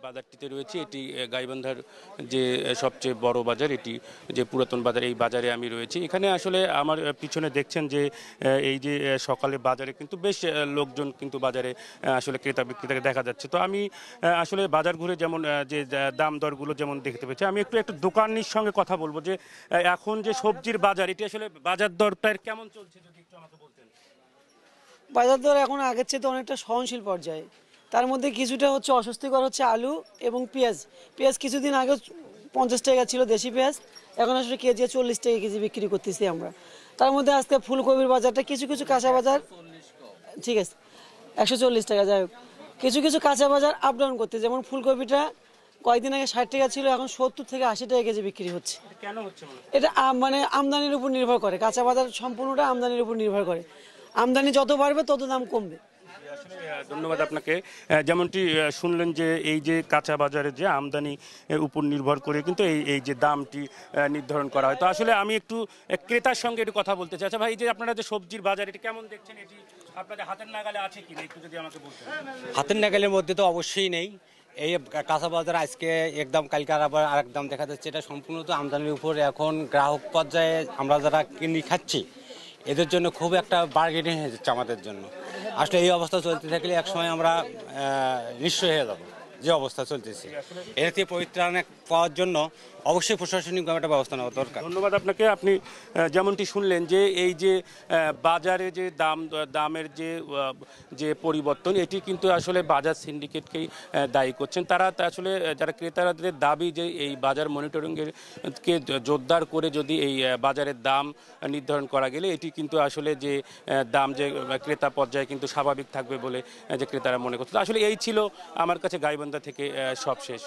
বাজারটিতে রয়েছি। এটি গাইবান্ধার যে সবচেয়ে বড় বাজার, এটি যে পুরাতন বাজার, এই বাজারে আমি রয়েছি। এখানে আসলে আমার পিছনে দেখছেন যে এই যে সকালে বাজারে কিন্তু বেশ লোকজন কিন্তু বাজারে আসলে ক্রেতা বিক্রেতাকে দেখা যাচ্ছে। তো আমি আসলে বাজার ঘুরে যেমন যে দাম দরগুলো যেমন দেখতে পেয়েছি, আমি একটু দোকানির সঙ্গে কথা বলবো যে এখন যে সবজির বাজার, এটি আসলে বাজার দরটা কেমন চলছে যদি একটু আমাকে বলতেন। বাজার দর এখন আগের চেয়ে তো অনেকটা সহনশীল পর্যায়ে। তার মধ্যে কিছুটা হচ্ছে অস্বস্তিকর হচ্ছে আলু এবং পেঁয়াজ। পেঁয়াজ কিছুদিন আগে 50 টাকা ছিল দেশি পেঁয়াজ, এখন আসলে কেজি 40 টাকা কেজি বিক্রি করতেছি আমরা। তার মধ্যে আজকে ফুলকপির বাজারটা কিছু কিছু কাঁচা বাজার, ঠিক আছে, 140 টাকা, যাই হোক কিছু কিছু কাঁচা বাজার আপ ডাউন করতে, যেমন ফুলকপিটা কয়েকদিন আগে 60 টাকা ছিল, এখন 70 থেকে 80 টাকা কেজি বিক্রি হচ্ছে। কেন হচ্ছে? এটা মানে আমদানির উপর নির্ভর করে, কাঁচা বাজার সম্পূর্ণটা আমদানির উপর নির্ভর করে। আমদানি যত বাড়বে তত দাম কমবে। আসলে ধন্যবাদ আপনাকে। যেমনটি শুনলেন যে এই যে কাঁচা বাজারে যে আমদানি উপর নির্ভর করে কিন্তু এই এই যে দামটি নির্ধারণ করা হয়। তো আসলে আমি একটু ক্রেতার সঙ্গে একটু কথা বলতে চাই। আচ্ছা ভাই, এই যে আপনারা যে সবজির বাজার, এটি কেমন দেখছেন? এটি আপনাদের হাতের নাগালে আছে কিনা একটু যদি আমাকে বলতেন। হাতের নাগালের মধ্যে তো অবশ্যই নেই। এই কাঁচা বাজার আজকে একদম, কালকে আবার আরেক দাম দেখা যাচ্ছে। এটা সম্পূর্ণ তো আমদানির উপর। এখন গ্রাহক পর্যায়ে আমরা যারা কিনে খাচ্ছি, এদের জন্য খুব একটা বার্গেনিং হয়ে যাচ্ছে আমাদের জন্য। আসলে এই অবস্থা চলতে থাকলে একসময় আমরা নিঃস্ব হয়ে যাব, যে অবস্থা চলতেছে। এর থেকে পরিত্রাণ পাওয়ার জন্য অবশ্যই প্রশাসনিক একটা ব্যবস্থা নেওয়া দরকার। ধন্যবাদ আপনাকে। আপনি যেমনটি শুনলেন যে এই যে বাজারে যে দামের যে পরিবর্তন, এটি কিন্তু আসলে বাজার সিন্ডিকেটকেই দায়ী করছেন। তারা আসলে যারা ক্রেতাদের দাবি যে এই বাজার মনিটরিংয়ের কে জোরদার করে যদি এই বাজারের দাম নির্ধারণ করা গেলে এটি কিন্তু আসলে যে দাম যে ক্রেতা পর্যায়ে কিন্তু স্বাভাবিক থাকবে বলে যে ক্রেতারা মনে করছে। আসলে এই ছিল আমার কাছে গাইবান্ধা থেকে সব শেষ।